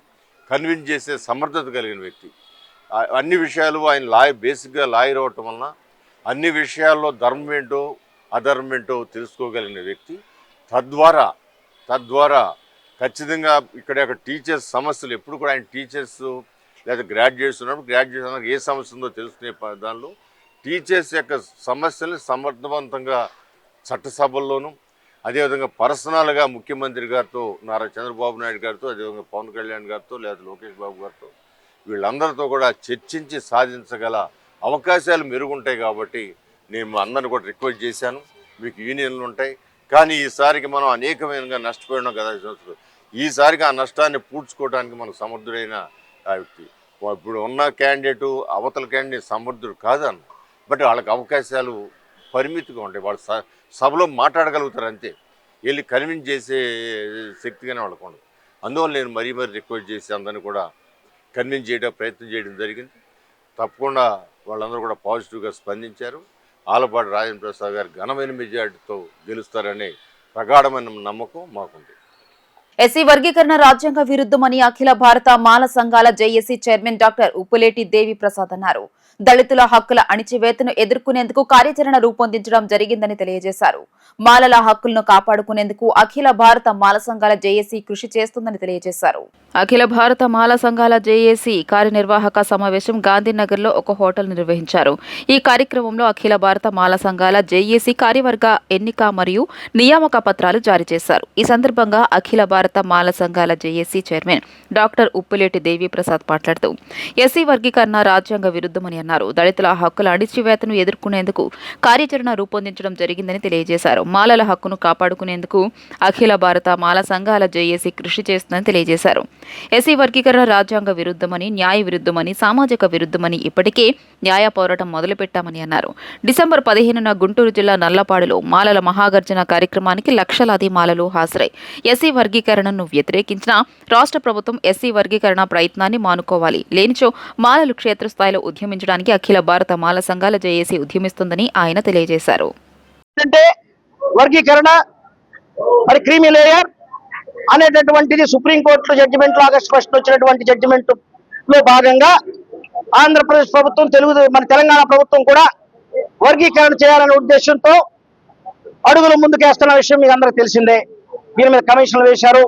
కన్విన్స్ చేసే సమర్థత కలిగిన వ్యక్తి. అన్ని విషయాలు ఆయన బేసిక్గా లాయర్ అవటం వలన అన్ని విషయాల్లో ధర్మం ఏంటో అధర్మం ఏంటో తెలుసుకోగలిగిన వ్యక్తి. తద్వారా ఖచ్చితంగా ఇక్కడ టీచర్స్ సమస్యలు ఎప్పుడు కూడా ఆయన టీచర్స్ లేదా గ్రాడ్యుయేట్స్ ఉన్నప్పుడు గ్రాడ్యుయేట్స్ ఏ సమస్య ఉందో తెలుసుకునే దానిలో టీచర్స్ యొక్క సమస్యల్ని సమర్థవంతంగా చట్టసభల్లోనూ అదేవిధంగా పర్సనల్గా ముఖ్యమంత్రి గారితో, నారా చంద్రబాబు నాయుడు గారితో, అదేవిధంగా పవన్ కళ్యాణ్ గారితో లేదా లోకేష్ బాబు గారితో వీళ్ళందరితో కూడా చర్చించి సాధించగల అవకాశాలు మెరుగుంటాయి. కాబట్టి నేను అందరిని కూడా రిక్వెస్ట్ చేశాను, మీకు యూనియన్లు ఉంటాయి కానీ ఈసారికి మనం అనేకమైనగా నష్టపోయినాం కదా. ఈసారికి ఆ నష్టాన్ని పూడ్చుకోవడానికి మనకు సమర్థుడైన వ్యక్తి. ఇప్పుడు ఉన్న క్యాండిడేటు అవతల క్యాండిడేట్ సమర్థుడు కాదన్న, బట్ వాళ్ళకి అవకాశాలు పరిమితిగా ఉంటాయి. వాళ్ళు సభలో మాట్లాడగలుగుతారు అంతే, వెళ్ళి కన్విన్స్ చేసే శక్తిగానే వాళ్ళకు ఉండదు. అందువల్ల నేను మరీ రిక్వెస్ట్ చేసి అందరినీ కూడా కన్విన్స్ ప్రయత్నం చేయడం జరిగింది. తప్పకుండా వాళ్ళందరూ కూడా పాజిటివ్గా స్పందించారు. ఆలపాటి రాజేంద్ర ప్రసాద్ గారు ఘనమైన మెజార్టీతో గెలుస్తారనే ప్రగాఢమైన నమ్మకం మాకుంది. ఎస్సీ వర్గీకరణ రాజ్యాంగ విరుద్ధమని అఖిల భారత మాల సంఘాల జేఏసీ చైర్మన్ డాక్టర్ ఉప్పులేటి దేవి ప్రసాద్ అన్నారు. దళితుల హక్కుల అణిచివేతను ఎదుర్కొనేందుకు కార్యాచరణ రూపొందించడం జరిగిందని తెలియజేశారు. మాలల హక్కులను కాపాడుకునేందుకు అఖిల భారత మాల సంఘాల జేఏసీ కృషి చేస్తుందని తెలియజేశారు. అఖిల భారత మాల సంఘాల జేఏసీ కార్యనిర్వాహక సమావేశం గాంధీనగర్లో ఒక హోటల్ నిర్వహించారు. ఈ కార్యక్రమంలో అఖిల భారత మాల సంఘాల జేఏసీ కార్యవర్గ ఎన్నిక మరియు నియామక పత్రాలు జారీ చేశారు. ఈ సందర్భంగా అఖిల భారత మాల సంఘాల జేఏసీ చైర్మన్ డాక్టర్ ఉప్పులేటి దేవి ప్రసాద్ మాట్లాడుతూ ఎస్సీ వర్గీకరణ రాజ్యాంగ విరుద్ధమని అన్నారు. దళితుల హక్కుల అణిచివేతను ఎదుర్కొనేందుకు కార్యాచరణ రూపొందించడం జరిగిందని తెలియజేశారు. మాలల హక్కును కాపాడుకునేందుకు అఖిల భారత మాల సంఘాల జేఏసీ కృషి చేస్తుందని తెలియజేశారు. ఎస్సీ వర్గీకరణ రాజ్యాంగ విరుద్ధమని, న్యాయ విరుద్ధమని, సామాజిక విరుద్ధమని ఇప్పటికే న్యాయ పోరాటం మొదలుపెట్టామని అన్నారు. డిసెంబర్ 15న గుంటూరు జిల్లా నల్లపాడులో మాలల మహాగర్జన కార్యక్రమానికి లక్షలాది మాలలు హాజరై ఎస్సీ వర్గీకరణను వ్యతిరేకించిన రాష్ట్ర ప్రభుత్వం ఎస్సీ వర్గీకరణ ప్రయత్నాన్ని మానుకోవాలి, లేనిచో మాలలు క్షేత్రస్థాయిలో ఉద్యమించడానికి అఖిల భారత మాల సంఘాల జేఏసీ ఉద్యమిస్తుందని ఆయన తెలియజేశారు. వర్గీకరణ మరి క్రీమీ లేయర్ అనేటటువంటిది సుప్రీంకోర్టులో జడ్జిమెంట్ ఆగస్టు 1 వచ్చినటువంటి జడ్జిమెంట్ లో భాగంగా ఆంధ్రప్రదేశ్ ప్రభుత్వం మన తెలంగాణ ప్రభుత్వం కూడా వర్గీకరణ చేయాలనే ఉద్దేశంతో అడుగులు ముందుకేస్తున్న విషయం మీకు అందరికి తెలిసిందే. దీని మీద కమిషన్లు వేశారు.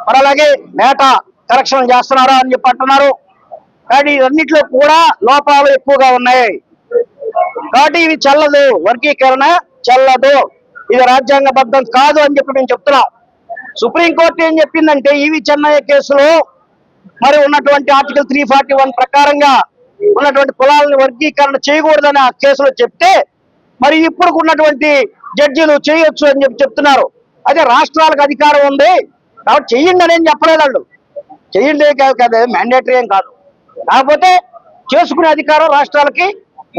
మరి అలాగే డేటా కరెక్షన్ చేస్తున్నారా అని చెప్పి అంటున్నారు. కానీ ఇవన్నిట్లో కూడా లోపాలు ఎక్కువగా ఉన్నాయి. కాబట్టి ఇది చెల్లదు, వర్గీకరణ చెల్లదు, ఇది రాజ్యాంగబద్ధం కాదు అని చెప్పి మేము చెప్తున్నాం. సుప్రీంకోర్టు ఏం చెప్పిందంటే ఈవి చెన్నయ్య కేసులో మరి ఉన్నటువంటి ఆర్టికల్ 341 ప్రకారంగా ఉన్నటువంటి కులాలను వర్గీకరణ చేయకూడదని ఆ కేసులో చెప్తే మరి ఇప్పుడు ఉన్నటువంటి జడ్జీలు చేయొచ్చు అని చెప్పి చెప్తున్నారు. అదే రాష్ట్రాలకు అధికారం ఉంది కాబట్టి చెయ్యండి అని చెప్పలేదు. వాళ్ళు చెయ్యండి కదా, మ్యాండేటరీ ఏం కాదు, కాకపోతే చేసుకునే అధికారం రాష్ట్రాలకి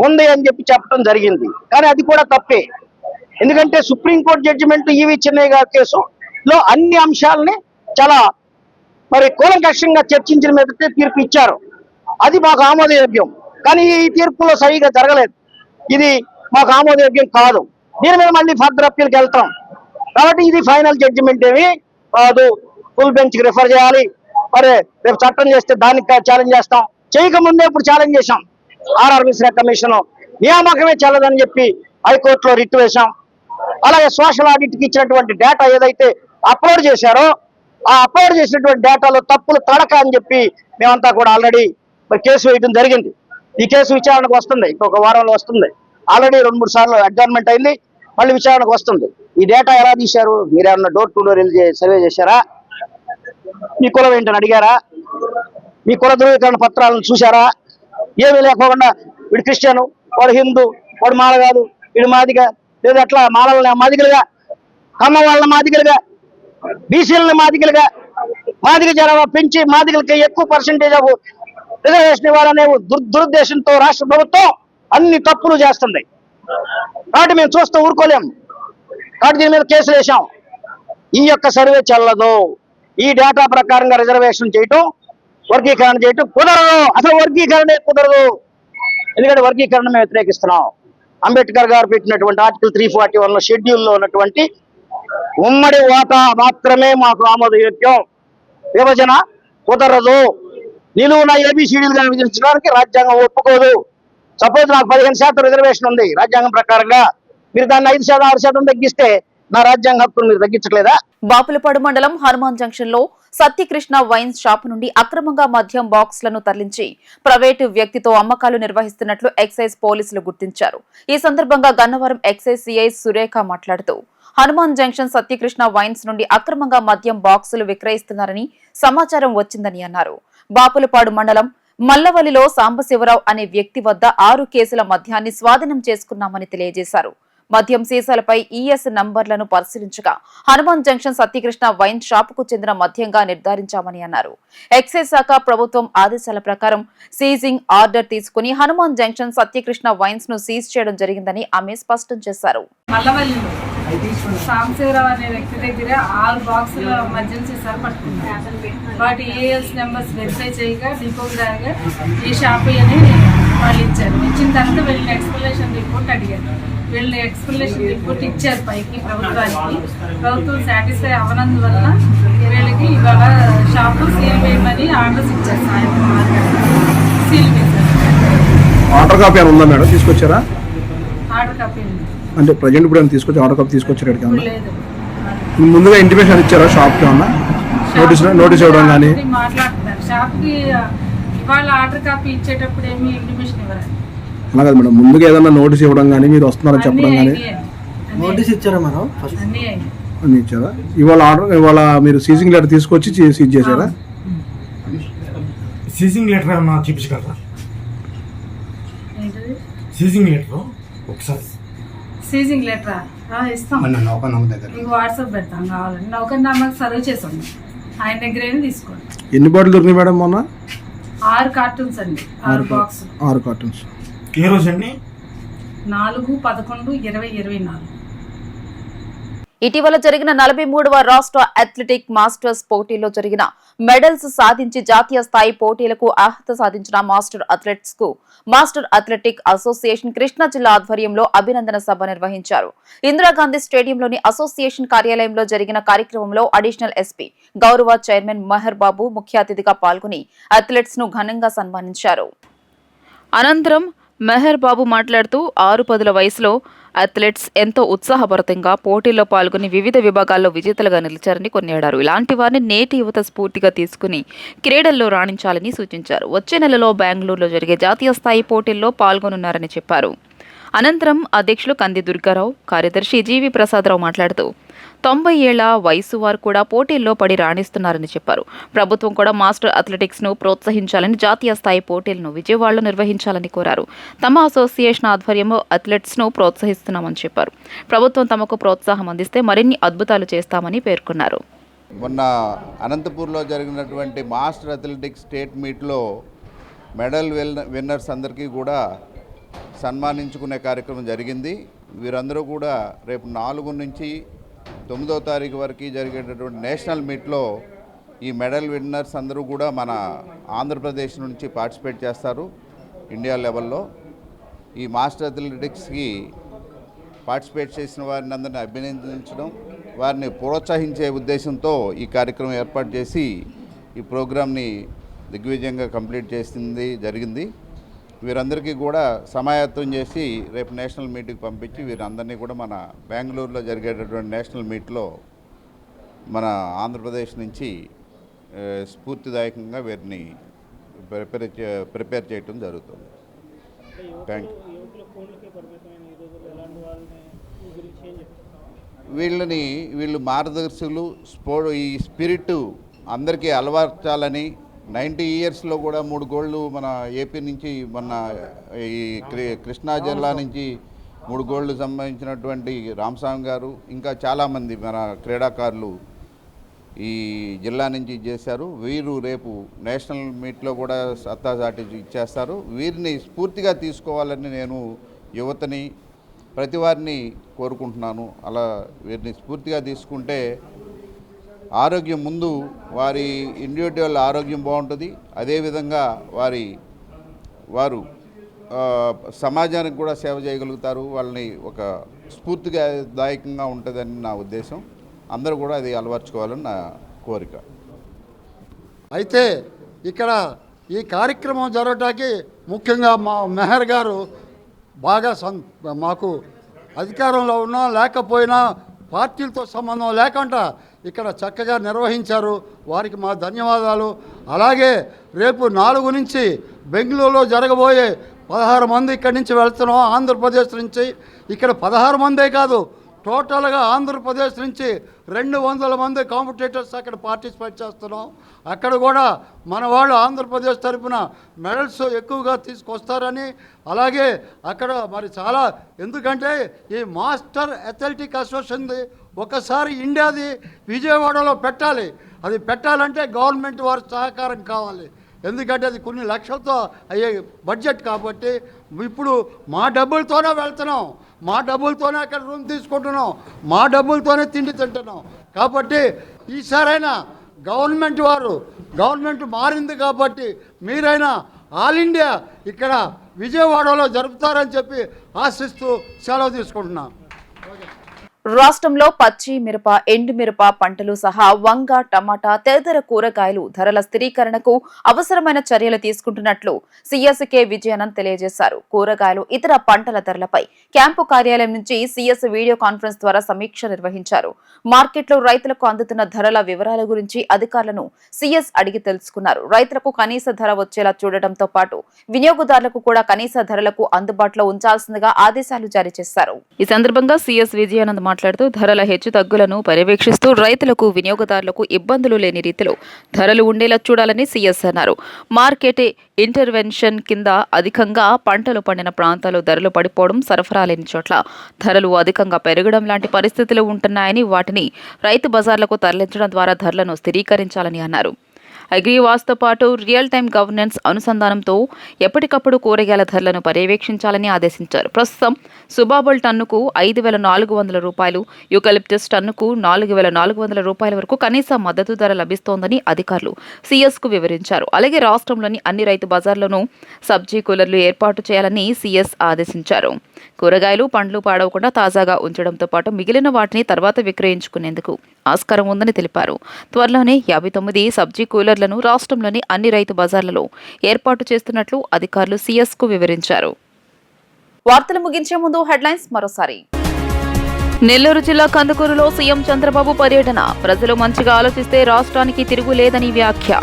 ఉంది అని చెప్పి చెప్పడం జరిగింది. కానీ అది కూడా తప్పే. ఎందుకంటే సుప్రీంకోర్టు జడ్జిమెంట్ ఈవి చెన్నయ్య గారి కేసులో అన్ని అంశాలని చాలా మరి కూలంకషంగా చర్చించిన మీదటే తీర్పు ఇచ్చారు. అది మాకు ఆమోదయోగ్యం. కానీ ఈ తీర్పులో సరిగా జరగలేదు. ఇది మాకు ఆమోదయోగ్యం కాదు. దీని మీద మళ్ళీ ఫర్దర్ అప్పీల్కి వెళ్తాం. కాబట్టి ఇది ఫైనల్ జడ్జిమెంట్ ఏమి కాదు. ఫుల్ బెంచ్కి రిఫర్ చేయాలి. మరి రేపు చట్టం చేస్తే దానికి ఛాలెంజ్ చేస్తాం. చేయకముందే ఇప్పుడు ఛాలెంజ్ చేశాం. ఆర్ఆర్ మిశ్రా కమిషన్ నియామకమే చెల్లదని చెప్పి హైకోర్టులో రిట్ వేశాం. అలాగే సోషల్ ఆడిట్కి ఇచ్చినటువంటి డేటా ఏదైతే అప్లోడ్ చేశారో ఆ అప్లోడ్ చేసినటువంటి డేటాలో తప్పులు తడక అని చెప్పి మేమంతా కూడా ఆల్రెడీ కేసు వేయడం జరిగింది. ఈ కేసు విచారణకు వస్తుంది, ఇంకొక వారంలో వస్తుంది. ఆల్రెడీ 2-3 సార్లు అడ్జర్న్మెంట్ అయింది, మళ్ళీ విచారణకు వస్తుంది. ఈ డేటా ఎలా తీశారు? మీరేమన్నా డోర్ టు డోర్ వెళ్ళి సర్వే చేశారా? మీ కులం ఏంటని అడిగారా? మీ కుల ధృవీకరణ పత్రాలను చూశారా? ఏమీ లేకుండా వీడు క్రిస్టియను, వాడు హిందూ, వాడు మాల కాదు, వీడు మాదిగా, లేదా అట్లా మాలల మాదిగలుగా, కమ్మ వాళ్ళ మాదిగలుగా, బీసీలను మాదిగలుగా, మాదిగ జనాభా పెంచి మాదిగలకి ఎక్కువ పర్సెంటేజ్ ఆఫ్ రిజర్వేషన్ ఇవ్వాలనే దురుద్దేశంతో రాష్ట్ర ప్రభుత్వం అన్ని తప్పులు చేస్తుంది. కాబట్టి మేము చూస్తూ ఊరుకోలేం. కాబట్టి దీని మీద కేసులు వేసాం. ఈ యొక్క సర్వే చెల్లదు. ఈ డేటా ప్రకారంగా రిజర్వేషన్ చేయటం, వర్గీకరణ చేయటం కుదరదు. అసలు వర్గీకరణే కుదరదు. ఎందుకంటే వర్గీకరణ మేము వ్యతిరేకిస్తున్నాం. అంబేద్కర్ గారు పెట్టినటువంటి ఆర్టికల్ 341 షెడ్యూల్లో ఉన్నటువంటి ఉమ్మడి వాటా మాత్రమే మాకు ఆమోదయోగ్యం. విభజన కుదరదు. నిలువున ఏబిసిడీలుగా విభజించడానికి రాజ్యాంగం ఒప్పుకోదు. సపోజ్ నాకు 15% రిజర్వేషన్ ఉంది రాజ్యాంగం ప్రకారంగా, మీరు దాన్ని 5%, 6% తగ్గిస్తే నా రాజ్యాంగ హక్కును మీరు తగ్గించట్లేదా? బాపులపాడు మండలం హనుమాన్ జంక్షన్ లో సత్యకృష్ణ వైన్స్ షాప్ నుండి అక్రమంగా మద్యం బాక్సులను తరలించి ప్రైవేటు వ్యక్తితో అమ్మకాలు నిర్వహిస్తున్నట్లు ఎక్సైజ్ పోలీసులు గుర్తించారు. ఈ సందర్భంగా గన్నవరం ఎక్సైజ్ సిఐ సురేఖ మాట్లాడుతూ హనుమాన్ జంక్షన్ సత్యకృష్ణ వైన్స్ నుండి అక్రమంగా మద్యం బాక్సులు విక్రయిస్తున్నారని సమాచారం వచ్చిందని అన్నారు. బాపులపాడు మండలం మల్లవల్లిలో సాంబశివరావు అనే వ్యక్తి వద్ద 6 కేసుల మద్యాన్ని స్వాధీనం చేసుకున్నామని తెలియజేశారు. మద్యం సీసాలపై ఈఎస్ నంబర్లను పరిశీలించగా హనుమాన్ జంక్షన్ సత్యకృష్ణ వైన్ షాపుకు చెందిన మద్యంగా నిర్ధారించామని అన్నారు. ఎక్సైజ్ శాఖ ప్రభుత్వం ఆదేశాల ప్రకారం సీజింగ్ ఆర్డర్ తీసుకుని హనుమాన్ జంక్షన్ సత్యకృష్ణ వైన్స్ ను సీజ్ చేయడం జరిగిందని ఆమె స్పష్టం చేశారు. మల్లవల్లిలో సాంబశివరావు అనే వ్యక్తి దగ్గర 6 బాక్సుల మద్యం సీసాలు పట్టుకున్నారు. వాటి ఏఎస్ నెంబర్స్ వెరిఫై చేయగా డిపోగా ఈ షాప్ అని వాళ్ళు ఇచ్చారు. ఇచ్చిన తర్వాత వీళ్ళని ఎక్స్ప్లెనేషన్ రిపోర్ట్ అడిగారు. వీళ్ళు ఎక్స్ప్లెనేషన్ రిపోర్ట్ ఇచ్చారు పైకి ప్రభుత్వానికి. ప్రభుత్వం సాటిస్ఫై అవ్వనందువల్ల వీళ్ళకి ఇవాళ షాపు సీల్ వేయమని ఆర్డర్స్ ఇచ్చారు. సాయంత్రం 6 గంటలకు సీల్ వేశారు. ఆర్డర్ కాపీ ఉందా మేడం? తీసుకొచ్చారా? ఆర్డర్ కాపీ ఉంది. అంటే ప్రజెంట్ ఇప్పుడు తీసుకొచ్చి ఆర్డర్ కాపీ తీసుకొచ్చారు. లేదు, ముందుగా ఇంటిమేషన్ ఇచ్చారా షాప్కి? ఏమన్నా నోటీస్ ఇవ్వడం కానీ మాట్లాడుతున్నారు. షాప్కి ఇవాళ ఆర్డర్ కాపీ ఇచ్చేటప్పుడు ఏమి ఇంటిమేషన్ ఇవ్వరు. అలా కాదు మేడం, ముందుగా ఏదన్నా నోటీస్ ఇవ్వడం కానీ మీరు వస్తున్నారని చెప్పడం కానీ నోటీస్ ఇచ్చారా మేడం? అన్ని ఇచ్చారా? ఇవాళ మీరు సీజింగ్ లెటర్ తీసుకొచ్చి సీజ్ చేశారా? సీజింగ్ లెటర్ ఏమన్నా చూపించగలరా? సీజింగ్ లెటర్ ఒకసారి సీజింగ్ లెటరా ఇస్తాం. మీకు వాట్సాప్ పెడతాం కావాలండి. నౌకర్ నామాకు సర్వ్ చేసాం. ఆయన దగ్గర తీసుకోండి. ఎన్ని బాటిల్ దొరికినాయి మేడం మొన్న? 6 కార్టూన్స్ అండి. 6 బాక్స్. 6 కార్టూన్స్. ఏ రోజు అండి? 4/11/2024. ఇటీవల జరిగిన 43వ రాష్ట్ర అథ్లెటిక్ మాస్టర్స్ పోటీల్లో జరిగిన మెడల్స్ సాధించి జాతీయ స్థాయి పోటీలకు అర్హత సాధించిన మాస్టర్ అథ్లెట్స్ కు మాస్టర్ అథ్లెటిక్ అసోసియేషన్ కృష్ణా జిల్లా ఆధ్వర్యంలో అభినందన సభ నిర్వహించారు. ఇందిరాగాంధీ స్టేడియంలోని అసోసియేషన్ కార్యాలయంలో జరిగిన కార్యక్రమంలో అడిషనల్ ఎస్పీ గౌరవ చైర్మన్ మెహర్ బాబు ముఖ్య అతిథిగా పాల్గొని అథ్లెట్స్ ను ఘనంగా సన్మానించారు. అనంతరం మెహర్ బాబు మాట్లాడుతూ 6-10 వయసులో అథ్లెట్స్ ఎంతో ఉత్సాహభరితంగా పోటీల్లో పాల్గొని వివిధ విభాగాల్లో విజేతలుగా నిలిచారని కొనియాడారు. ఇలాంటి వారిని నేటి యువత స్ఫూర్తిగా తీసుకుని క్రీడల్లో రాణించాలని సూచించారు. వచ్చే నెలలో బెంగళూరులో జరిగే జాతీయ స్థాయి పోటీల్లో పాల్గొనున్నారని చెప్పారు. అనంతరం అధ్యక్షులు కంది దుర్గారావు, కార్యదర్శి జీవి ప్రసాదరావు మాట్లాడుతూ 90 ఏళ్ల వయసు వారు కూడా పోటీల్లో పడి రాణిస్తున్నారని చెప్పారు. ప్రభుత్వం కూడా మాస్టర్ అథ్లెటిక్స్ ను ప్రోత్సహించాలని, జాతీయ స్థాయి పోటీలను విజయవాడలో నిర్వహించాలని కోరారు. తమ అసోసియేషన్ ఆధ్వర్యంలో అథ్లెట్స్ ను ప్రోత్సహిస్తున్నామని చెప్పారు. ప్రభుత్వం తమకు ప్రోత్సాహం అందిస్తే మరిన్ని అద్భుతాలు చేస్తామని పేర్కొన్నారు. మొన్న అనంతపూర్లో జరిగినటువంటి మాస్టర్ అథ్లెటిక్స్ స్టేట్ మీట్లో మెడల్ విన్నర్స్ అందరికీ కూడా సన్మానించుకునే కార్యక్రమం జరిగింది. వీరందరూ కూడా రేపు 4 నుంచి 9వ తారీఖు వరకు జరిగేటటువంటి నేషనల్ మీట్లో ఈ మెడల్ విన్నర్స్ అందరూ కూడా మన ఆంధ్రప్రదేశ్ నుంచి పార్టిసిపేట్ చేస్తారు. ఇండియా లెవెల్లో ఈ మాస్టర్ అథ్లెటిక్స్కి పార్టిసిపేట్ చేసిన వారిని అందరినీ అభినందించడం, వారిని ప్రోత్సహించే ఉద్దేశంతో ఈ కార్యక్రమం ఏర్పాటు చేసి ఈ ప్రోగ్రామ్ని దిగ్విజయంగా కంప్లీట్ జరిగింది. వీరందరికీ కూడా సమాయత్తం చేసి రేపు నేషనల్ మీట్కి పంపించి వీరందరినీ కూడా మన బెంగళూరులో జరిగేటటువంటి నేషనల్ మీట్లో మన ఆంధ్రప్రదేశ్ నుంచి స్ఫూర్తిదాయకంగా వీరిని ప్రిపేర్ చేయటం జరుగుతుంది. Thank you. వీళ్ళు మార్గదర్శకులు. ఈ స్పిరిట్ అందరికీ అలవర్చాలని 90 ఇయర్స్లో కూడా 3 గోల్డ్ మన ఏపీ నుంచి, మన ఈ కృష్ణా జిల్లా నుంచి 3 గోల్డ్ సంబంధించినటువంటి రామస్వామి గారు, ఇంకా చాలామంది మన క్రీడాకారులు ఈ జిల్లా నుంచి చేశారు. వీరు రేపు నేషనల్ మీట్లో కూడా సత్తా చాటి ఇచ్చేస్తారు. వీరిని స్ఫూర్తిగా తీసుకోవాలని నేను యువతని ప్రతి వారిని కోరుకుంటున్నాను. అలా వీరిని స్ఫూర్తిగా తీసుకుంటే ఆరోగ్యం ముందు వారి ఇండివిజువల్ ఆరోగ్యం బాగుంటుంది. అదేవిధంగా వారు సమాజానికి కూడా సేవ చేయగలుగుతారు. వాళ్ళని ఒక స్ఫూర్తిదాయకంగా ఉంటుందని నా ఉద్దేశం. అందరూ కూడా అది అలవర్చుకోవాలని నా కోరిక. అయితే ఇక్కడ ఈ కార్యక్రమం జరగటానికి ముఖ్యంగా మా మెహర్ గారు బాగా మాకు అధికారంలో ఉన్నా లేకపోయినా పార్టీలతో సంబంధం లేకుండా ఇక్కడ చక్కగా నిర్వహించారు. వారికి మా ధన్యవాదాలు. అలాగే రేపు 4 నుంచి బెంగళూరులో జరగబోయే 16 మంది ఇక్కడి నుంచి వెళ్తున్నాం. ఆంధ్రప్రదేశ్ నుంచి ఇక్కడ 16 మందే కాదు, టోటల్గా ఆంధ్రప్రదేశ్ నుంచి 200 మంది కాంపిటేటర్స్ అక్కడ పార్టిసిపేట్ చేస్తున్నాం. అక్కడ కూడా మన వాళ్ళు ఆంధ్రప్రదేశ్ తరఫున మెడల్స్ ఎక్కువగా తీసుకొస్తారని, అలాగే అక్కడ మరి చాలా, ఎందుకంటే ఈ మాస్టర్ అథ్లెటిక్ అసోసియేషన్ది ఒకసారి ఇండియాది విజయవాడలో పెట్టాలి. అది పెట్టాలంటే గవర్నమెంట్ వారి సహకారం కావాలి. ఎందుకంటే అది కొన్ని లక్షలతో అయ్యే బడ్జెట్ కాబట్టి ఇప్పుడు మా డబ్బులతోనే వెళ్తున్నాం, మా డబ్బులతోనే అక్కడ రూమ్ తీసుకుంటున్నాం, మా డబ్బులతోనే తిండి తింటున్నాం. కాబట్టి ఈసారైనా గవర్నమెంట్ మారింది కాబట్టి మీరైనా ఆల్ ఇండియా ఇక్కడ విజయవాడలో జరుపుతారని చెప్పి ఆశిస్తూ సెలవు తీసుకుంటున్నాం. రాష్ట్రంలో పచ్చి మిరప, ఎండు మిరప పంటలు సహా వంగ, టమాటా తదితర కూరగాయలు ధరల స్థిరీకరణకు అవసరమైన చర్యలు తీసుకుంటున్నట్లు సీఎస్ కె విజయానంద్ తెలియజేశారు. కూరగాయలు, ఇతర పంటల ధరలపై క్యాంపు కార్యాలయం నుంచి సీఎస్ వీడియో కాన్ఫరెన్స్ ద్వారా సమీక్ష నిర్వహించారు. మార్కెట్లో రైతులకు అందుతున్న ధరల వివరాల గురించి అధికారులను సీఎస్ అడిగి తెలుసుకున్నారు. రైతులకు కనీస ధర వచ్చేలా చూడటంతో పాటు వినియోగదారులకు కూడా కనీస ధరలకు అందుబాటులో ఉంచాల్సిందిగా ఆదేశాలు జారీ చేశారు. ఈ సందర్భంగా సీఎస్ విజయానంద్ మాట్లాడుతూ ధరల హెచ్చుతగ్గులను పర్యవేక్షిస్తూ రైతులకు, వినియోగదారులకు ఇబ్బందులు లేని రీతిలో ధరలు ఉండేలా చూడాలని సీఎస్ అన్నారు. మార్కెట్ ఇంటర్వెన్షన్ కింద అధికంగా పంటలు పండిన ప్రాంతాల్లో ధరలు పడిపోవడం, సరఫరా లేని చోట్ల ధరలు అధికంగా పెరగడం లాంటి పరిస్థితులు ఉంటున్నాయని, వాటిని రైతు బజార్లకు తరలించడం ద్వారా ధరలను స్థిరీకరించాలని అన్నారు. అగ్రివాస్తో పాటు రియల్ టైం గవర్నెన్స్ అనుసంధానంతో ఎప్పటికప్పుడు కూరగాయల ధరలను పర్యవేక్షించాలని ఆదేశించారు. ప్రస్తుతం సుబాబుల్ టన్నుకు 5,400 రూపాయలు, యూకలిప్టస్ టన్నుకు 4,400 రూపాయల వరకు కనీస మద్దతు ధర లభిస్తోందని అధికారులు సీఎస్కు వివరించారు. అలాగే రాష్ట్రంలోని అన్ని రైతు బజార్లను సబ్జీ కూలర్లు ఏర్పాటు చేయాలని సీఎస్ ఆదేశించారు. కూరగాయలు, పండ్లు పాడవకుండా తాజాగా ఉంచడంతో పాటు మిగిలిన వాటిని తర్వాత విక్రయించుకునేందుకు ఆస్కారం ఉందని తెలిపారు. త్వరలోనే 59 సబ్జీ కూలర్లను రాష్ట్రంలోని అన్ని రైతు బజార్లలో ఏర్పాటు చేస్తున్నట్లు అధికారులు సీఎస్కు వివరించారు. వార్తలు ముగించే ముందు హెడ్లైన్స్ మరోసారి. నెల్లూరు జిల్లా కందుకూరులో సీఎం చంద్రబాబు పర్యటన. ప్రజలు మంచిగా ఆలోచిస్తే రాష్ట్రానికి తిరుగులేదని వ్యాఖ్య.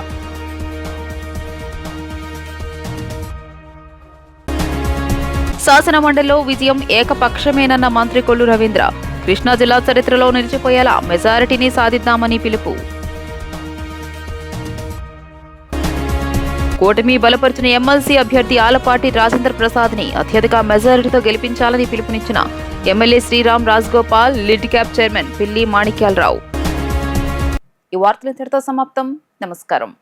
శాసన మండలిలో విజయం ఏకపక్షమేనన్న మంత్రి కొల్లు రవీంద్ర. కృష్ణా జిల్లా చరిత్రలో నిలిచిపోయేలా మెజారిటీని సాధిద్దామని పిలుపు. కూటమి బలపరిచిన ఎమ్మెల్సీ అభ్యర్థి ఆలపాటి రాజేంద్ర ప్రసాద్ ని అత్యధిక మెజారిటీతో గెలిపించాలని పిలుపునిచ్చిన MLA Sriram Rajagopal, lid cap chairman Pilli Manikyalarao. ఈ వార్తలు ఇంతటితో సమాప్తం. నమస్కారం.